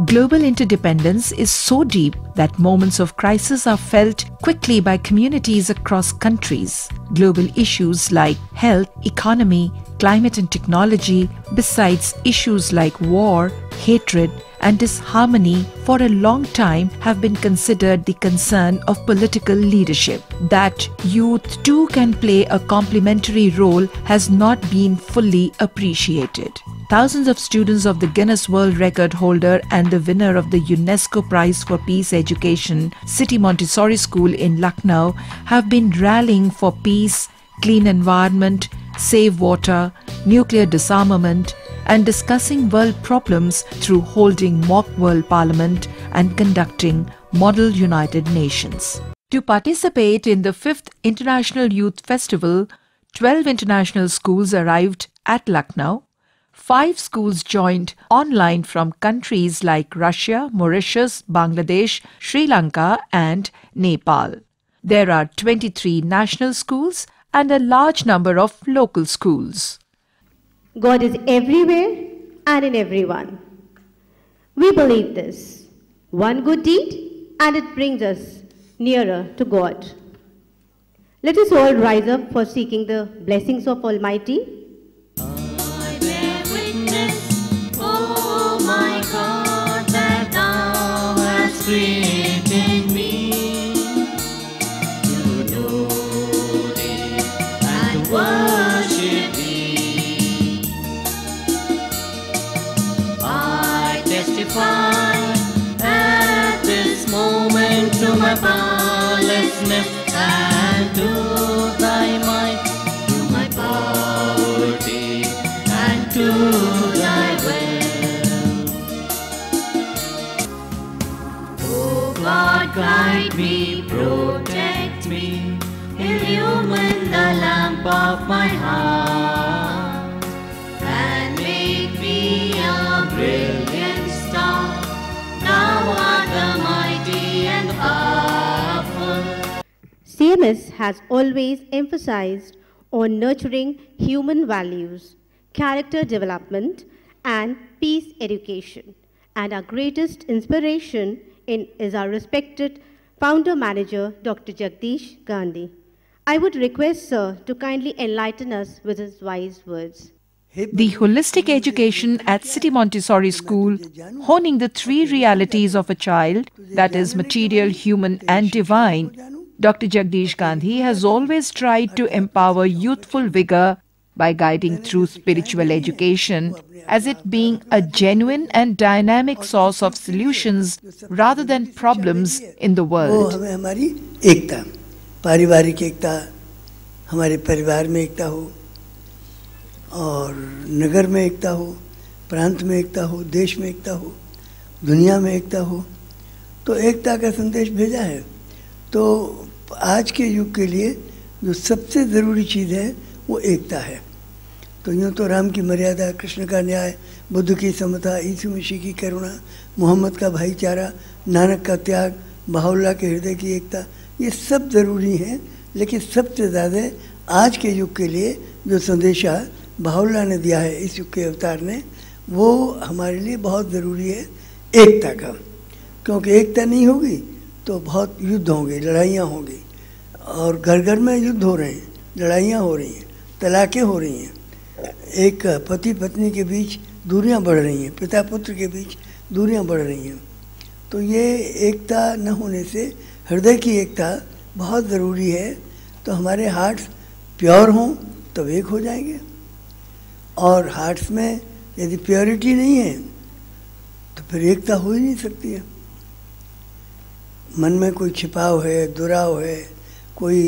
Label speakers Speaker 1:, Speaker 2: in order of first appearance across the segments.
Speaker 1: Global interdependence is so deep that moments of crisis are felt quickly by communities across countries. Global issues like health, economy, climate and technology, besides issues like war, hatred and disharmony, for a long time have been considered the concern of political leadership. That youth too can play a complementary role has not been fully appreciated. Thousands of students of the Guinness World Record holder and the winner of the UNESCO Prize for Peace Education, City Montessori School in Lucknow, have been rallying for peace, clean environment, safe water, nuclear disarmament, and discussing world problems through holding mock world parliament and conducting model United Nations. To participate in the 5th International Youth Festival, 12 international schools arrived at Lucknow. 5 schools joined online from countries like Russia, Mauritius, Bangladesh, Sri Lanka and Nepal. There are 23 national schools and a large number of local schools.
Speaker 2: God is everywhere and in everyone. We believe this. One good deed and it brings us nearer to God. Let us all rise up for seeking the blessings of Almighty.
Speaker 3: I bear witness, oh my God, that thou hast created me to know thee and worship thee. I testify at this moment to my powerlessness and to thy might, to my poverty and to thy will. Oh God, guide me, protect me, illumine the lamp of my heart, and make me a brilliant star. Thou art the mighty and powerful.
Speaker 2: CMS has always emphasized on nurturing human values, character development, and peace education. And our greatest inspiration is our respected founder-manager, Dr. Jagdish Gandhi. I would request Sir to kindly enlighten us with his wise words.
Speaker 1: The holistic education at City Montessori School, honing the 3 realities of a child, that is material, human and divine, Dr. Jagdish Gandhi has always tried to empower youthful vigor by guiding through spiritual education, as it being a genuine and dynamic source of solutions rather than problems in the world.
Speaker 4: हमारी एकता, पारिवारिक एकता, हमारे परिवार में एकता हो, और नगर में एकता हो, प्रांत में एकता हो, देश में एकता हो, दुनिया में एकता हो, तो एकता का संदेश भेजा है। तो आज के युग के लिए जो सबसे ज़रूरी चीज़ है वो एकता है। तो यूँ तो राम की मर्यादा, कृष्ण का न्याय, बुद्ध की समता, यीशु मसीह की करुणा, मोहम्मद का भाईचारा, नानक का त्याग, बाहुल्लाह के हृदय की एकता, ये सब ज़रूरी हैं। लेकिन सबसे ज़्यादा आज के युग के लिए जो संदेशा बाहुल्लाह ने दिया है, इस युग के अवतार ने, वो हमारे लिए बहुत ज़रूरी है एकता का। क्योंकि एकता नहीं होगी तो बहुत युद्ध होंगे, लड़ाइयाँ होंगी, और घर घर में युद्ध हो रहे हैं, लड़ाइयाँ हो रही हैं, तलाक़ें हो रही हैं, एक पति पत्नी के बीच दूरियां बढ़ रही हैं, पिता पुत्र के बीच दूरियां बढ़ रही हैं। तो ये एकता न होने से हृदय की एकता बहुत ज़रूरी है। तो हमारे हार्ट्स प्योर हों तब एक हो जाएंगे, और हार्ट्स में यदि प्योरिटी नहीं है तो फिर एकता हो ही नहीं सकती है। मन में कोई छिपाव है, दुराव है, कोई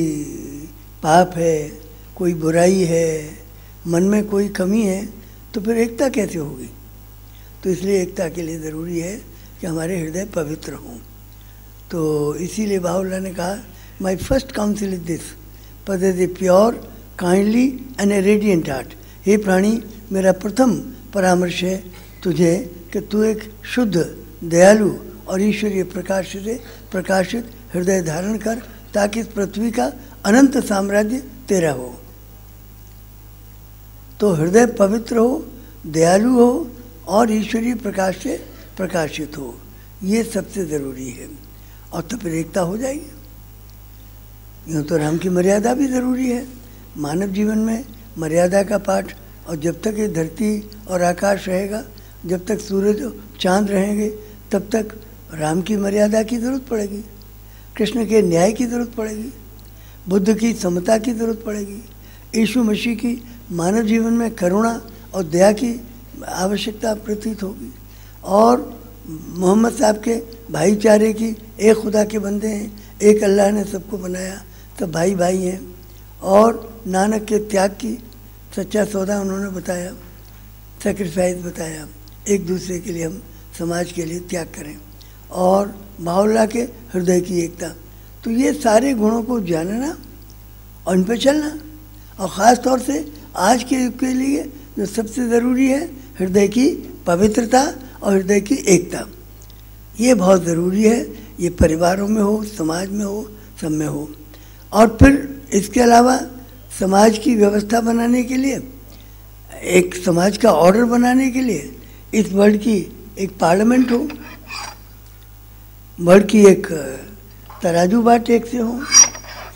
Speaker 4: पाप है, कोई बुराई है, मन में कोई कमी है, तो फिर एकता कैसे होगी। तो इसलिए एकता के लिए ज़रूरी है कि हमारे हृदय पवित्र हों। तो इसीलिए बाहुल्लाह ने कहा, my first council is this, possess a pure, kindly and a radiant heart. हे प्राणी, मेरा प्रथम परामर्श है तुझे कि तू एक शुद्ध, दयालु और ईश्वरीय प्रकाश से प्रकाशित हृदय धारण कर, ताकि इस पृथ्वी का अनंत साम्राज्य तेरा हो। तो हृदय पवित्र हो दयालु हो और ईश्वरीय प्रकाश से प्रकाशित हो, ये सबसे ज़रूरी है। और तो फिर एकता हो जाएगी। यूँ तो राम की मर्यादा भी ज़रूरी है मानव जीवन में, मर्यादा का पाठ। और जब तक ये धरती और आकाश रहेगा, जब तक सूरज चांद रहेंगे, तब तक राम की मर्यादा की ज़रूरत पड़ेगी, कृष्ण के न्याय की ज़रूरत पड़ेगी, बुद्ध की समता की ज़रूरत पड़ेगी, यीशु मसीह की मानव जीवन में करुणा और दया की आवश्यकता प्रतीत होगी, और मोहम्मद साहब के भाईचारे की, एक खुदा के बंदे हैं, एक अल्लाह ने सबको बनाया, सब भाई भाई हैं। और नानक के त्याग की सच्चा सौदा उन्होंने बताया, सेक्रीफाइस बताया, एक दूसरे के लिए हम समाज के लिए त्याग करें, और बाउल्ला के हृदय की एकता। तो ये सारे गुणों को जानना और इन पर चलना, और ख़ास तौर से आज के युग के लिए जो सबसे ज़रूरी है, हृदय की पवित्रता और हृदय की एकता। ये बहुत ज़रूरी है, ये परिवारों में हो, समाज में हो, सब में हो। और फिर इसके अलावा समाज की व्यवस्था बनाने के लिए, एक समाज का ऑर्डर बनाने के लिए इस वर्ल्ड की एक पार्लियामेंट हो, वर्ल्ड की एक तराजू बाट एक से हो,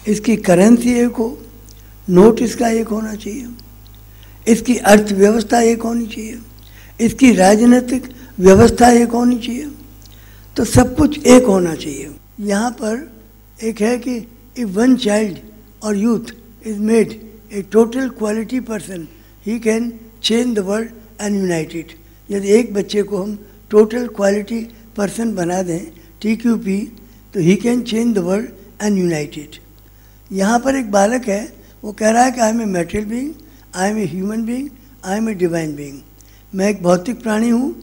Speaker 4: इसकी करेंसी एक हो, नोट इसका एक होना चाहिए, इसकी अर्थव्यवस्था एक होनी चाहिए, इसकी राजनीतिक व्यवस्था एक होनी चाहिए, तो सब कुछ एक होना चाहिए। यहाँ पर एक है कि इफ वन चाइल्ड और youth is made a total quality person, he can change the world and unite it. यदि एक बच्चे को हम टोटल क्वालिटी पर्सन बना दें, TQP, तो he can change the world and unite it. यहाँ पर एक बालक है, वो कह रहा है कि I am a material being, I am a human being, I am a divine being. मैं एक भौतिक प्राणी हूँ,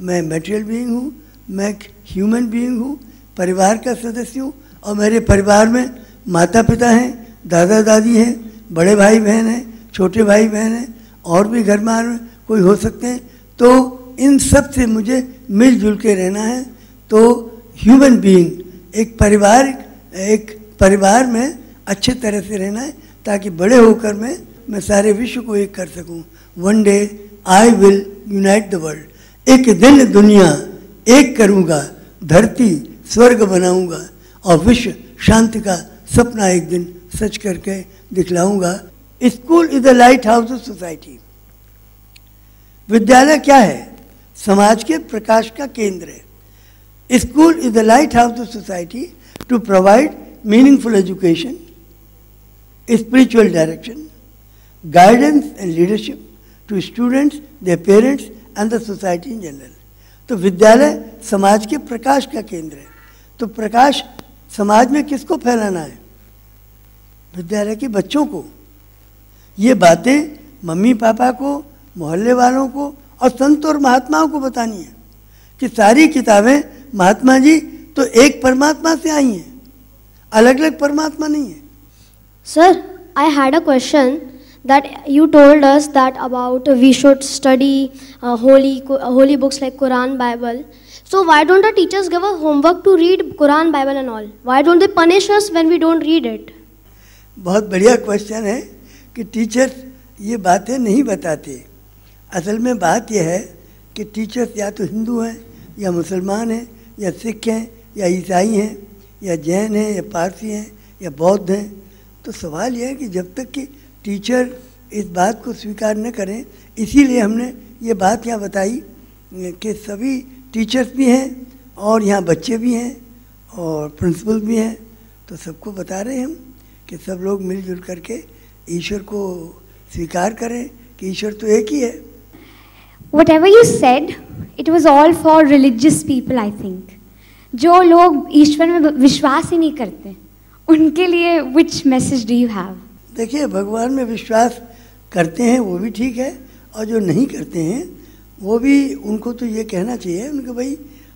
Speaker 4: मैं मैटेरियल बीइंग हूँ, मैं एक ह्यूमन बीइंग हूँ, परिवार का सदस्य हूँ, और मेरे परिवार में माता पिता हैं, दादा दादी हैं, बड़े भाई बहन हैं, छोटे भाई बहन हैं, और भी घर में कोई हो सकते हैं। तो इन सब से मुझे मिलजुल के रहना है। तो ह्यूमन बीइंग, एक परिवार में अच्छे तरह से रहना है, ताकि बड़े होकर मैं सारे विश्व को एक कर सकूं। One day I will unite the world. एक दिन दुनिया एक करूंगा, धरती स्वर्ग बनाऊंगा, और विश्व शांति का सपना एक दिन सच करके दिखलाऊंगा। School is the lighthouse of society. विद्यालय क्या है? समाज के प्रकाश का केंद्र है। School is the lighthouse of society to provide meaningful education, spiritual direction, guidance and leadership to students, their parents and the society in general. तो विद्यालय समाज के प्रकाश का केंद्र है। तो प्रकाश समाज में किसको फैलाना है? विद्यालय के बच्चों को। ये बातें मम्मी पापा को, मोहल्ले वालों को और संत और महात्माओं को बतानी है कि सारी किताबें महात्मा जी तो एक परमात्मा से आई हैं, अलग अलग परमात्मा नहीं है।
Speaker 5: Sir, I had a question that you told us that about we should study holy books like Quran, Bible. So why don't the teachers give us homework to read Quran, Bible and all? Why don't they punish us when we don't read it?
Speaker 4: बहुत बढ़िया question है कि teachers ये बातें नहीं बताते। असल में बात यह है कि टीचर्स या तो हिंदू हैं, या मुसलमान हैं, या सिख हैं, या ईसाई हैं, या जैन हैं, या पारसी हैं, या बौद्ध हैं। तो सवाल यह है कि जब तक कि टीचर इस बात को स्वीकार न करें, इसीलिए हमने ये बात यहाँ बताई कि सभी टीचर्स भी हैं और यहाँ बच्चे भी हैं और प्रिंसिपल भी हैं। तो सबको बता रहे हैं हम कि सब लोग मिलजुल करके ईश्वर को स्वीकार करें कि ईश्वर तो एक ही है।
Speaker 6: Whatever you said, it was all for religious people, I think. जो लोग ईश्वर में विश्वास ही नहीं करते, उनके लिए which message do you have?
Speaker 4: देखिए, भगवान में विश्वास करते हैं वो भी ठीक है, और जो नहीं करते हैं वो भी, उनको तो ये कहना चाहिए उनको, भाई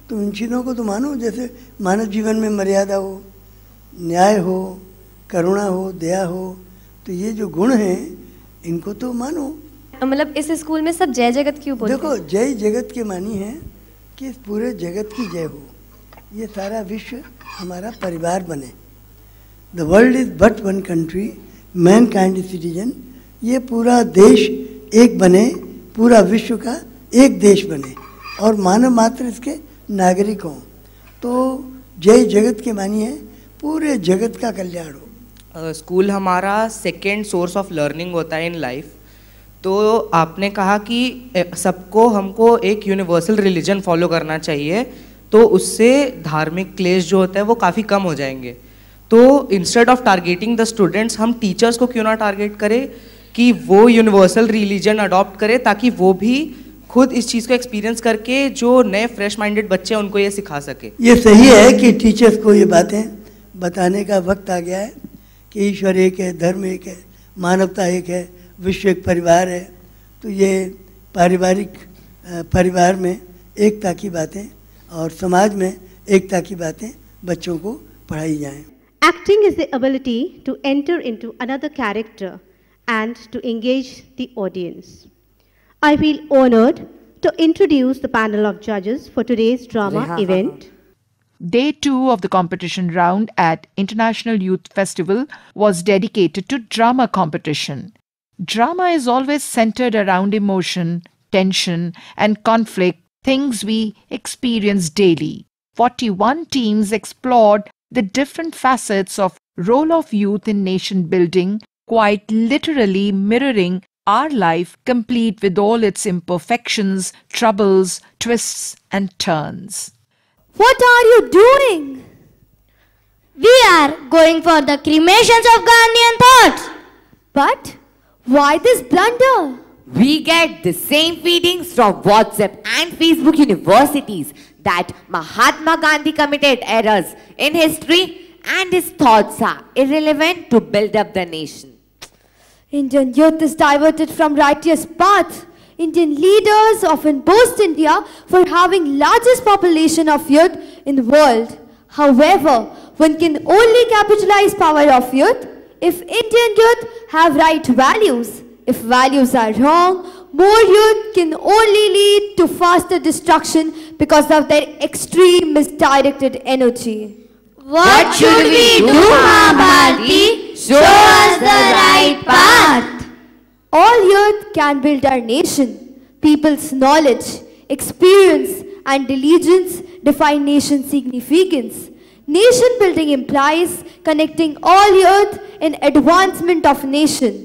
Speaker 4: तुम इन चीज़ों को तो मानो, जैसे मानव जीवन में मर्यादा हो, न्याय हो, करुणा हो, दया हो, तो ये जो गुण हैं इनको तो मानो।
Speaker 7: मतलब इस स्कूल में सब जय जगत क्यों बोलते हैं?
Speaker 4: देखो, जय जगत के मानी है कि इस पूरे जगत की जय हो, ये सारा विश्व हमारा परिवार बने। The world is but one country, man kind citizen. ये पूरा देश एक बने, पूरा विश्व का एक देश बने और मानव मात्र इसके नागरिक हों। तो जय जगत के मानी है पूरे जगत का कल्याण हो।
Speaker 8: स्कूल हमारा सेकेंड सोर्स ऑफ लर्निंग होता है इन लाइफ। तो आपने कहा कि सबको हमको एक यूनिवर्सल रिलीजन फॉलो करना चाहिए, तो उससे धार्मिक क्लेश जो होता है वो काफ़ी कम हो जाएंगे। तो instead of targeting the students, हम टीचर्स को क्यों ना टारगेट करें कि वो यूनिवर्सल रिलीजन अडॉप्ट करें, ताकि वो भी खुद इस चीज़ को एक्सपीरियंस करके जो नए फ्रेश माइंडेड बच्चे हैं उनको ये सिखा सके।
Speaker 4: ये सही है कि टीचर्स को ये बातें बताने का वक्त आ गया है कि ईश्वर एक है, धर्म एक है, मानवता एक है, विश्व एक परिवार है। तो ये परिवार में एकता की बातें और समाज में एकता की बातें बच्चों को पढ़ाई जाएं।
Speaker 2: Acting is the ability to enter into another character and to engage the audience. I feel honored to introduce the panel of judges for today's drama event.
Speaker 1: Day 2 of the competition round at International Youth Festival was dedicated to drama competition. Drama is always centered around emotion, tension, and conflict, things we experience daily. 41 teams explored the different facets of role of youth in nation building, quite literally mirroring our life, complete with all its imperfections, troubles, twists, and turns.
Speaker 5: What are you doing?
Speaker 9: We are going for the cremations of Gandhian thoughts.
Speaker 5: But why this blunder?
Speaker 10: We get the same feedings from WhatsApp and Facebook universities that Mahatma Gandhi committed errors in history and his thoughts are irrelevant to build up the nation.
Speaker 5: Indian youth is diverted from righteous path. Indian leaders often boast India for having largest population of youth in the world. However, one can only capitalize power of youth if Indian youth have right values. If values are wrong, more youth can only lead to faster destruction because of their extreme misdirected energy.
Speaker 9: What should we do, Mahabharati? Show us the right path.
Speaker 5: All youth can build our nation. People's knowledge, experience and diligence define nation significance. Nation building implies connecting all youth in advancement of nation.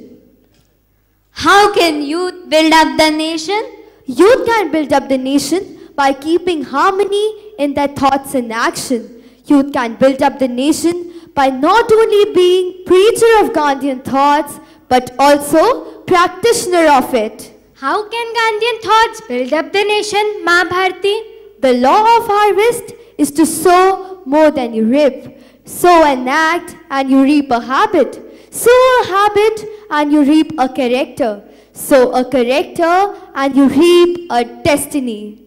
Speaker 9: How can youth build up the nation?
Speaker 5: Youth can build up the nation by keeping harmony in their thoughts and action. Youth can build up the nation by not only being preacher of Gandhian thoughts, but also practitioner of it.
Speaker 9: How can Gandhian thoughts build up the nation, Mahabharati?
Speaker 5: The law of harvest is to sow more than you reap. Sow an act and you reap a habit. Sow a habit and you reap a character. Sow a character and you reap a destiny.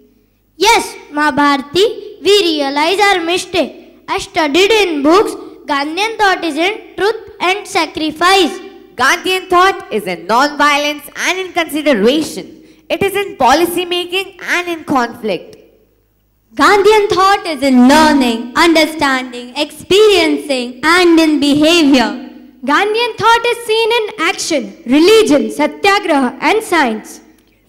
Speaker 9: Yes, Mahabharati, we realize our mistake. I studied in books, Gandhian thought is in truth and sacrifice.
Speaker 10: Gandhian thought is in non-violence and in consideration. It is in policy making and in conflict.
Speaker 9: Gandhian thought is in learning, understanding, experiencing and in behavior.
Speaker 6: Gandhian thought is seen in action, religion, satyagraha and science.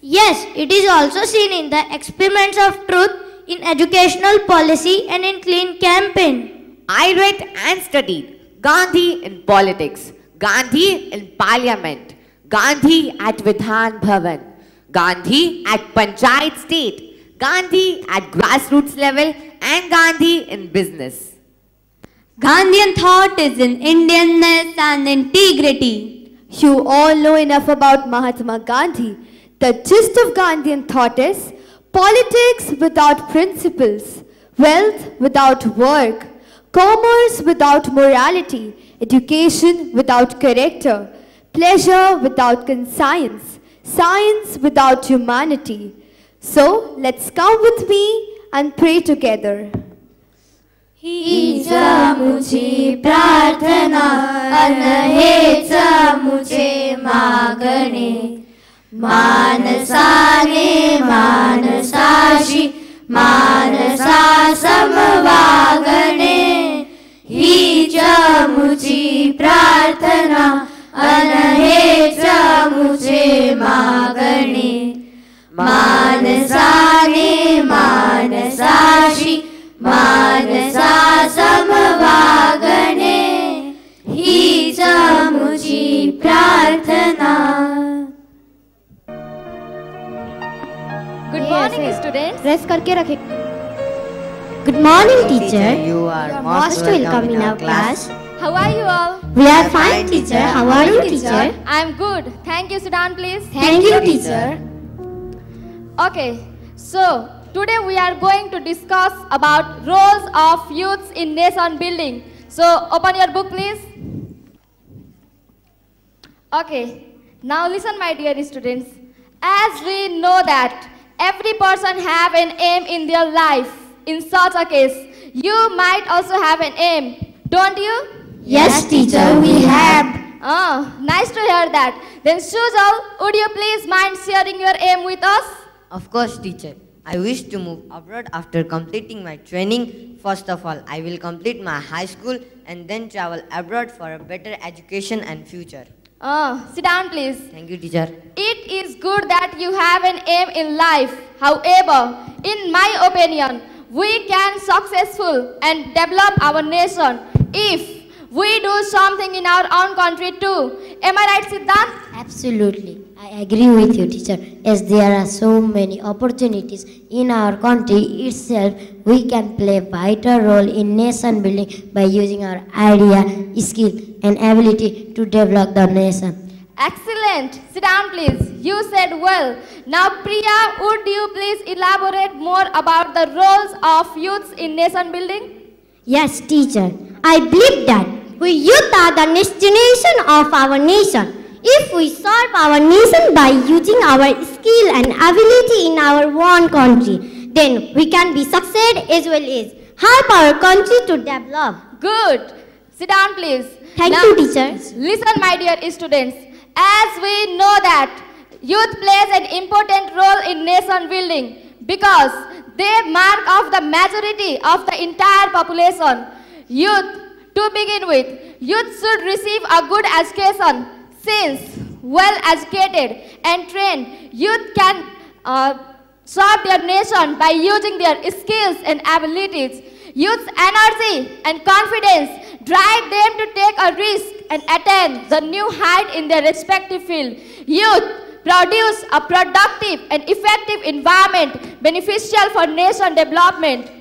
Speaker 9: Yes, it is also seen in the experiments of truth, in educational policy and in clean campaign.
Speaker 10: I read and studied Gandhi in politics, Gandhi in parliament, Gandhi at Vidhan Bhavan, Gandhi at Panchayat state, Gandhi at grassroots level and Gandhi in business.
Speaker 9: Gandhian thought is in Indianness and integrity.
Speaker 5: You all know enough about Mahatma Gandhi. The gist of Gandhian thought is politics without principles, wealth without work, commerce without morality, education without character, pleasure without conscience, science without humanity. So let's come with me and pray together.
Speaker 9: हीच मुझे प्रार्थना अनहेच मुझे मागणे मानसाने मानसाशी मानसा समवागणे हीच मुझी प्रार्थना अनहेच मुझे मागणे मानसाने मानसाशी मानसा समवागणे हीच आमुची प्रार्थना.
Speaker 7: Good morning, students.
Speaker 2: Rest करके रखें. Good morning, teacher.
Speaker 11: You are
Speaker 2: Most welcome in our class.
Speaker 7: How are you all?
Speaker 2: We are fine, teacher. How are you, teacher?
Speaker 7: I am good. Thank you. Sit down, please.
Speaker 2: Thank you, teacher.
Speaker 7: Okay. So today we are going to discuss about roles of youths in nation building. So open your book, please. Okay. Now listen, my dear students. As we know that every person have an aim in their life. In such a case, you might also have an aim, don't you?
Speaker 9: Yes, teacher, we have.
Speaker 7: Oh, nice to hear that. Then Sujal, would you please mind sharing your aim with us?
Speaker 11: Of course, teacher. I wish to move abroad after completing my training. First of all, I will complete my high school and then travel abroad for a better education and future.
Speaker 7: Oh, sit down, please.
Speaker 11: Thank you, teacher.
Speaker 7: It is good that you have an aim in life. However, in my opinion, we can successful and develop our nation if we do something in our own country too. Am I right, Siddhant?
Speaker 12: Absolutely. I agree with you, teacher. As there are so many opportunities in our country itself, we can play a vital role in nation building by using our idea, skill and ability to develop the nation.
Speaker 7: Excellent. Sit down, please. You said well. Now, Priya, would you please elaborate more about the roles of youths in nation building?
Speaker 5: Yes, teacher. I believe that we youth are the next generation of our nation. If we serve our nation by using our skill and ability in our own country, then we can be succeed as well as help our country to develop.
Speaker 7: Good. Sit down, please.
Speaker 5: Thank
Speaker 7: Now,
Speaker 5: you, teacher.
Speaker 7: Listen, my dear students. As we know that youth plays an important role in nation building because they mark off the majority of the entire population. Youth, to begin with, youth should receive a good education since well educated and trained youth can serve their nation by using their skills and abilities. Youth's energy and confidence drive them to take a risk and attain the new height in their respective field. Youth produce a productive and effective environment beneficial for nation development.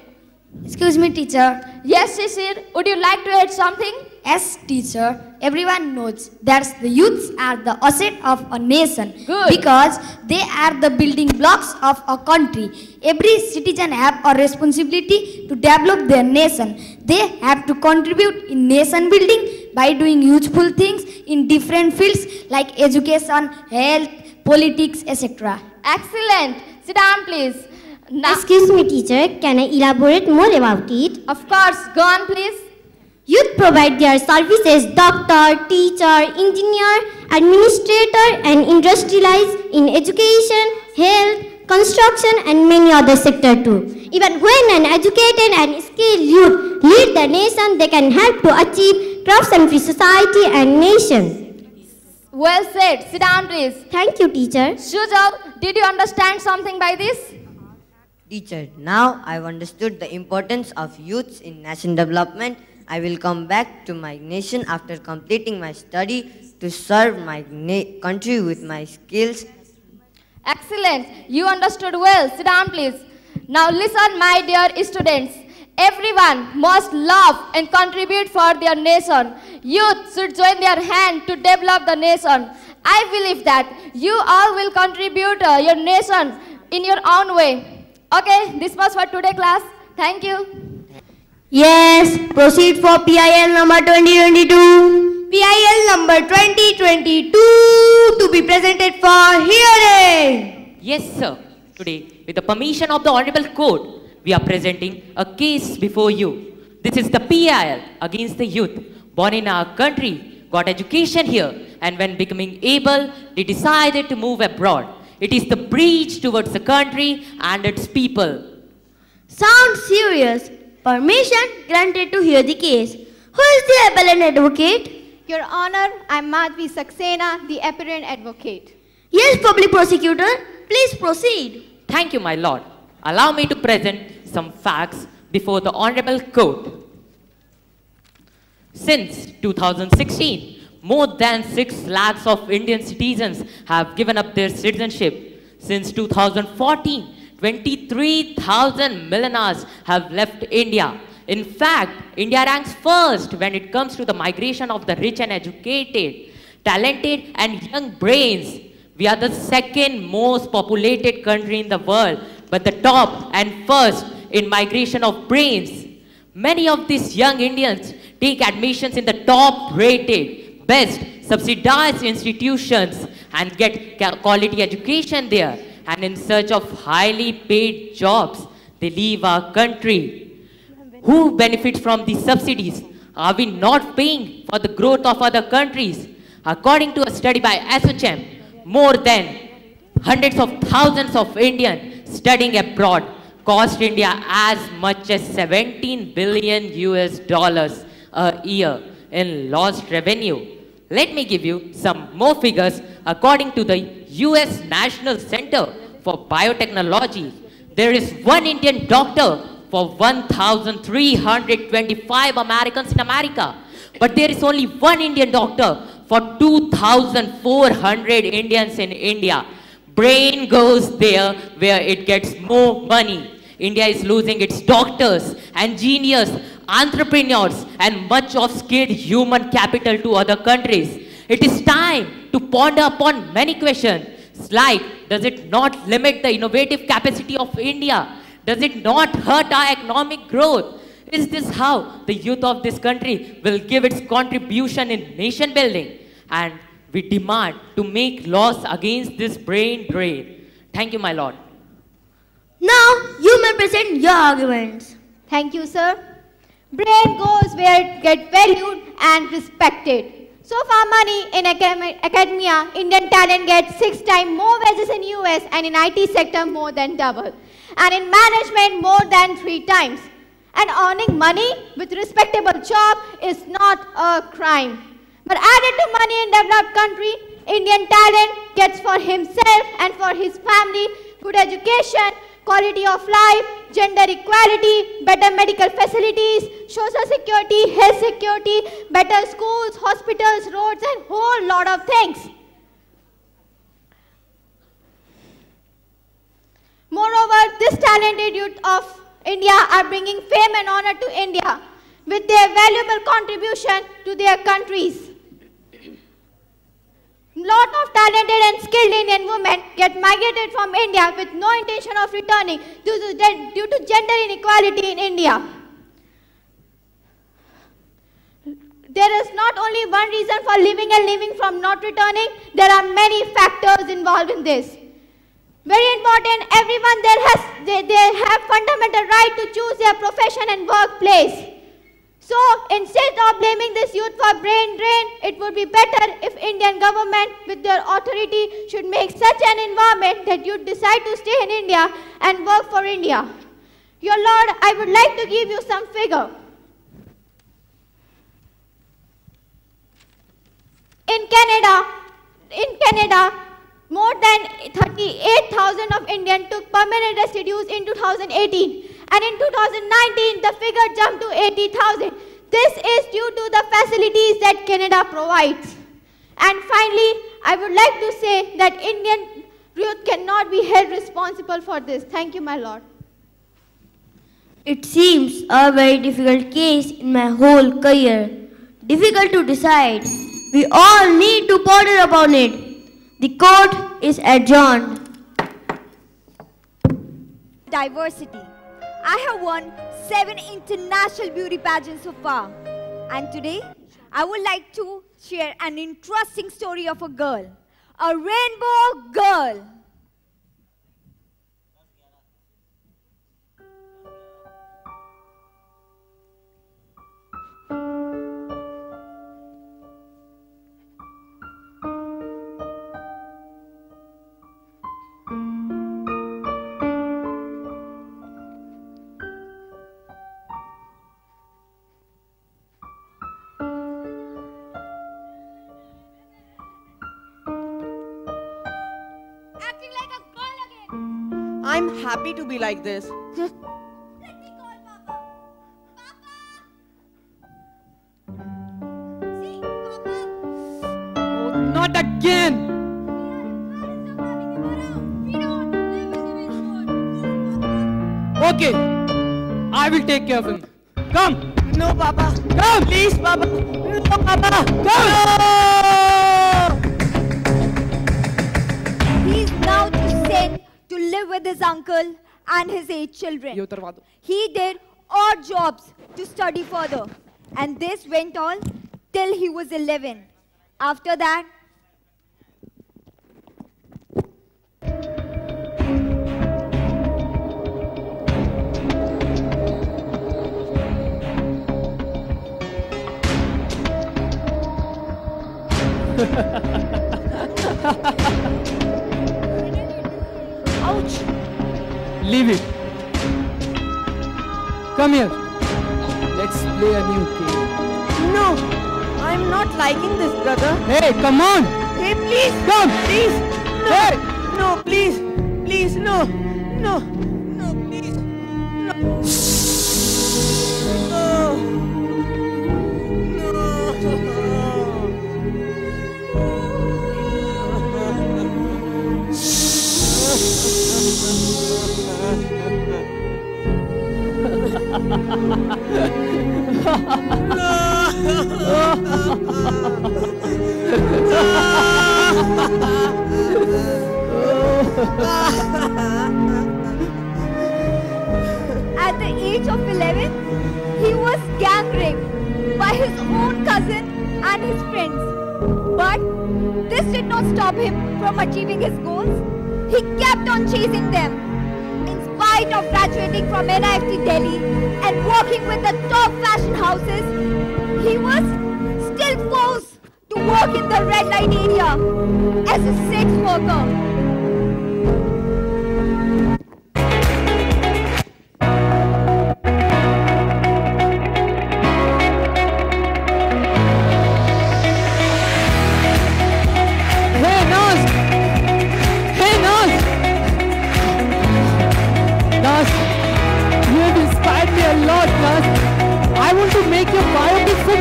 Speaker 13: Excuse me, teacher.
Speaker 7: Yes, Shishir, would you like to add something?
Speaker 13: Yes, teacher. Everyone knows that the youths are the asset of a nation.
Speaker 7: Good.
Speaker 13: Because they are the building blocks of a country. Every citizen have a responsibility to develop their nation. They have to contribute in nation building by doing useful things in different fields like education, health, politics, etc.
Speaker 7: Excellent. Sit down, please. Now,
Speaker 5: Excuse me, teacher. Can I elaborate more about it?
Speaker 7: of course, go on, please.
Speaker 5: Youth provide their services doctor, teacher, engineer, administrator and industrialize in education, health, construction and many other sectors too. Even when an educated and skilled youth lead the nation, they can help to achieve corruption-free society and nation.
Speaker 7: Well said. Sit down, please.
Speaker 5: Thank you, teacher.
Speaker 7: Shujal, did you understand something by this?
Speaker 11: Teacher, now I've understood the importance of youths in nation development. I will come back to my nation after completing my study to serve my country with my skills.
Speaker 7: Excellent. You understood well. Sit down, please. Now listen, my dear students. Everyone must love and contribute for their nation. Youth should join their hand to develop the nation. I believe that you all will contribute your nation in your own way. Okay, this was for today, class. Thank you.
Speaker 9: Yes, proceed for PIL number 2022. PIL number 2022 to be presented for hearing.
Speaker 14: Yes, sir. Today, with the permission of the Honorable Court, we are presenting a case before you. This is the PIL against the youth born in our country, got education here, and when becoming able, they decided to move abroad. It is the breach towards the country and its people.
Speaker 9: Sounds serious. Permission granted to hear the case. Who is the appellant advocate?
Speaker 15: Your Honor, I am Madhvi Saxena, the apparent advocate.
Speaker 9: Yes, public prosecutor. Please proceed.
Speaker 14: Thank you, my lord. Allow me to present some facts before the Honorable Court. Since 2016, more than 6 lakhs of Indian citizens have given up their citizenship. Since 2014, 23,000 millennials have left India. In fact, India ranks first when it comes to the migration of the rich and educated, talented and young brains. We are the second most populated country in the world, but the top and first in migration of brains. Many of these young Indians take admissions in the top-rated, best subsidized institutions and get quality education there. And in search of highly paid jobs, they leave our country. Who benefits from these subsidies? Are we not paying for the growth of other countries? According to a study by SHM, more than hundreds of thousands of Indians studying abroad cost India as much as 17 billion US dollars a year in lost revenue. Let me give you some more figures. According to the US National Center for Biotechnology, there is one Indian doctor for 1,325 Americans in America. But there is only one Indian doctor for 2,400 Indians in India. Brain goes there where it gets more money. India is losing its doctors, engineers, entrepreneurs, and much of skilled human capital to other countries. It is time to ponder upon many questions like, does it not limit the innovative capacity of India? Does it not hurt our economic growth? Is this how the youth of this country will give its contribution in nation building? And we demand to make laws against this brain drain. Thank you, my lord.
Speaker 9: Now you may present your arguments.
Speaker 15: Thank you, sir. Brain goes where it gets valued and respected. So far money in academia, Indian talent gets 6 times more wages in US and in IT sector more than double. And in management more than 3 times. And earning money with respectable job is not a crime. But added to money in developed country, Indian talent gets for himself and for his family good education, quality of life, gender equality, better medical facilities, social security, health security, better schools, hospitals, roads, and whole lot of things. Moreover, this talented youth of India are bringing fame and honor to India with their valuable contribution to their countries. Lot of talented and skilled Indian women get migrated from India with no intention of returning due to gender inequality in India. There is not only one reason for leaving and leaving from not returning. There are many factors involved in this. Very important, everyone they have fundamental right to choose their profession and workplace. So instead of blaming this youth for brain drain, it would be better if Indian government with their authority should make such an environment that you decide to stay in India and work for India. Your Lord, I would like to give you some figure. In Canada, more than 38,000 of Indians took permanent residues in 2018. And in 2019, the figure jumped to 80,000. This is due to the facilities that Canada provides. And finally, I would like to say that Indian youth cannot be held responsible for this. Thank you, my Lord.
Speaker 9: It seems a very difficult case in my whole career. Difficult to decide. We all need to ponder upon it. The court is adjourned.
Speaker 16: Diversity. I have won 7 international beauty pageants so far. And today, I would like to share an interesting story of a girl. A rainbow girl.
Speaker 17: I'm happy to be like this.
Speaker 18: Not again! Okay, I will take care of him. Come!
Speaker 17: No, Papa.
Speaker 18: Come!
Speaker 17: Please, Papa. No, Papa.
Speaker 18: Come!
Speaker 16: He's now sent to live with his uncle and his 8 children. He did odd jobs to study further. And this went on till he was 11. After that,
Speaker 17: ouch!
Speaker 18: Leave it. Come here. Let's play a new game.
Speaker 17: No, I'm not liking this, brother.
Speaker 18: Hey, come on!
Speaker 17: Hey, please!
Speaker 18: Come!
Speaker 17: Please! No!
Speaker 18: Hey!
Speaker 17: No, please! Please, no! No! No, please! No!
Speaker 16: at the age of 11, he was gang raped by his own cousin and his friends. But this did not stop him from achieving his goals. He kept on chasing them. In spite of graduating from NIFT Delhi and working with the top fashion houses, he was still forced to work in the red light area as a sex worker.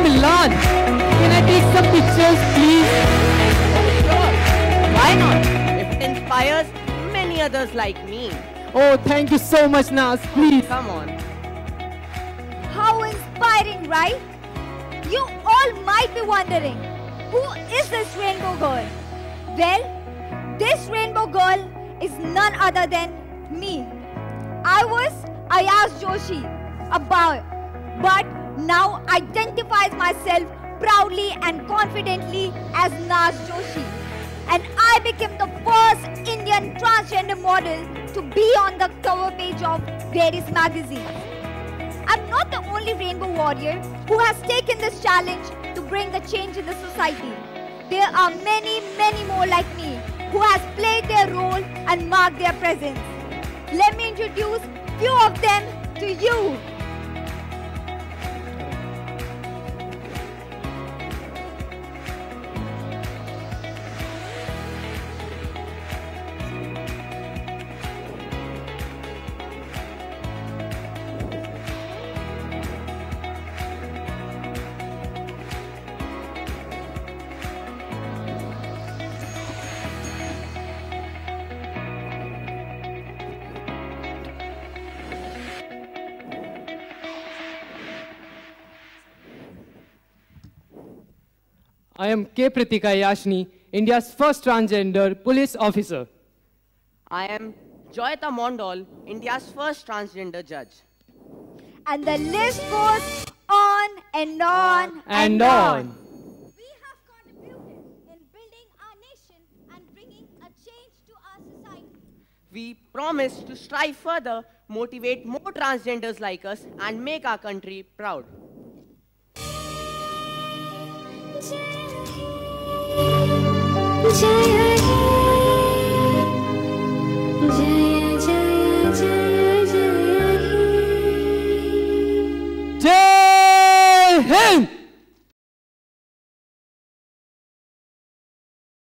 Speaker 18: Milan. Can I take some pictures, please?
Speaker 17: Sure. Why not? If it inspires many others like me.
Speaker 18: Oh, thank you so much, Nas. Please.
Speaker 17: Come on.
Speaker 16: How inspiring, right? You all might be wondering, who is this rainbow girl? Well, this rainbow girl is none other than me. I was Ayaz Joshi, a boy, but now identifies myself proudly and confidently as Naz Joshi. And I became the first Indian transgender model to be on the cover page of various magazines. I'm not the only rainbow warrior who has taken this challenge to bring the change in the society. There are many, many more like me who has played their role and marked their presence. Let me introduce few of them to you.
Speaker 18: I am K. Pritika Yashni, India's first transgender police officer.
Speaker 17: I am Joyita Mondal, India's first transgender judge.
Speaker 16: And the list goes on and on
Speaker 18: and on.
Speaker 16: We have contributed in building our nation and bringing a change to our society.
Speaker 17: We promise to strive further, motivate more transgenders like us, and make our country proud.
Speaker 3: Jaya